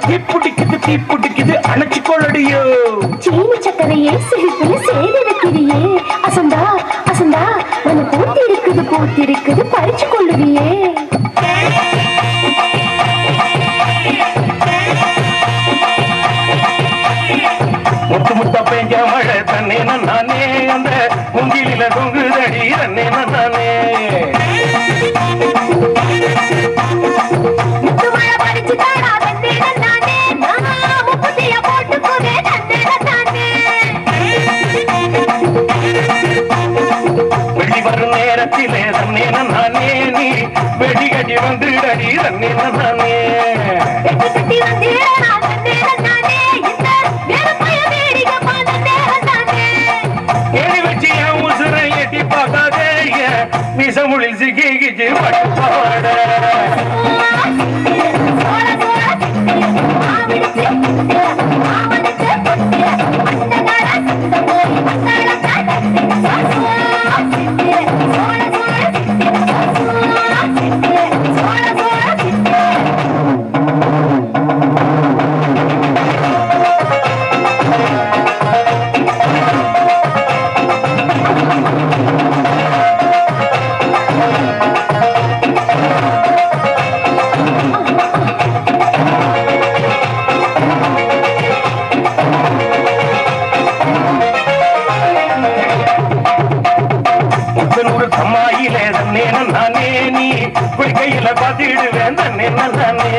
தீ பிடிக்குது அணைச்சு கொள்ளடியோ. சீனி சக்கரையே சிரிப்புல சேதி வைக்கிறியே, அசந்தா அசந்தா மன பூத்திருக்குது பறிச்சு கொள்ளுவியே. முத்து முத்தா பெஞ்ச மழை தன்னே நானே, அந்த முங்கிலில தொங்குதடி தன்னே நானே. முத்து மழை பறிச்சு தாடா தன்னே நானே, நான் முப்பத்திய போட்டுக்குவே தன்னே நானே. வெள்ளி வரும் நேரத்திலே தன்னே நானே, நீ வெடி கட்டி வந்துடடி தன்னே நானே. கட்டி வந்தேடா தன்னே நானே, இந்த வேறப்பைய வேடிக்கை பார்த்தே நானே. ஏறி வச்சு என் உசுரை எட்டி பார்க்காதே, மிசமுளில் சிக்கிச்சு பட்டு பாட. நானே நீ கையில பாத்திடுவேன் தன்னே நானே.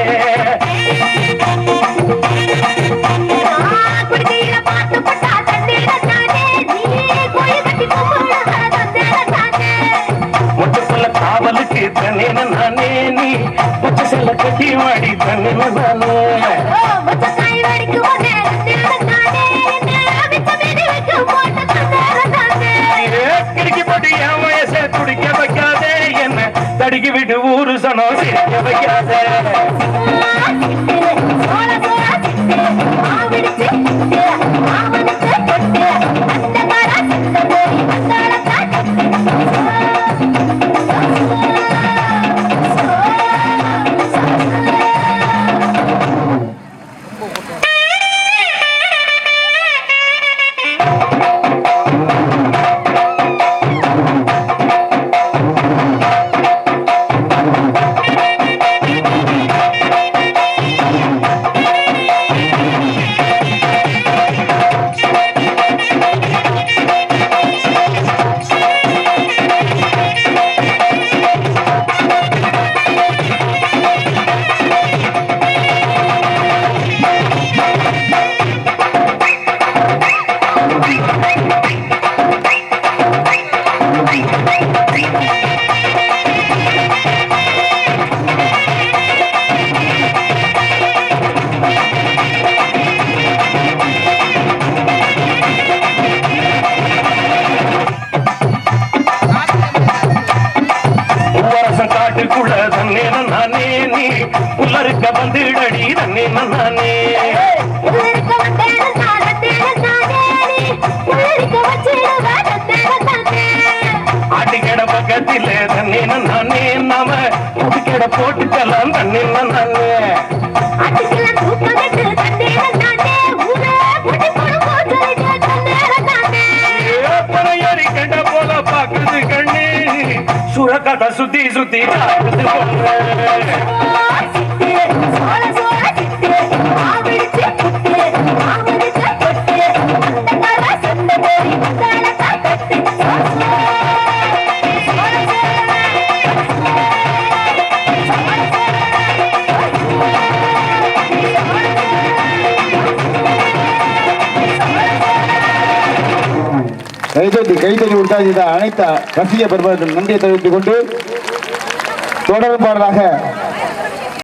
முட்டுக்குள்ள காவலுக்கு தன்னே நானே, நீ முச்சு செல்ல கட்டி வாடி தன்னே நானே. கிடுக்கி போட்டு என் வயசை துடிக்க வைக்காதே, என்ன தடுக்கி விட்டு ஊரு சனம் சிரிக்க வைக்காதே. காட்டுக்குள்ள தன்னே நானே, நீ உள்ளருக்க வந்துடடி தன்னே நானே. ஆட்டுக்கட பக்கத்தில் தன்னே நானே, நாம புதுக்கடை போட்டுக்கலாம் தன்னே நானே. கண்ட போல பாக்குது கண்ணு, சுரக்கதை சுத்தி சுத்தி பாக்குது கைத்தறி உற்சாக செய்த அனைத்து ரசிக பெருமக்களுக்கு நன்றியை தெரிவித்துக் கொண்டு தொடர் பாடலாக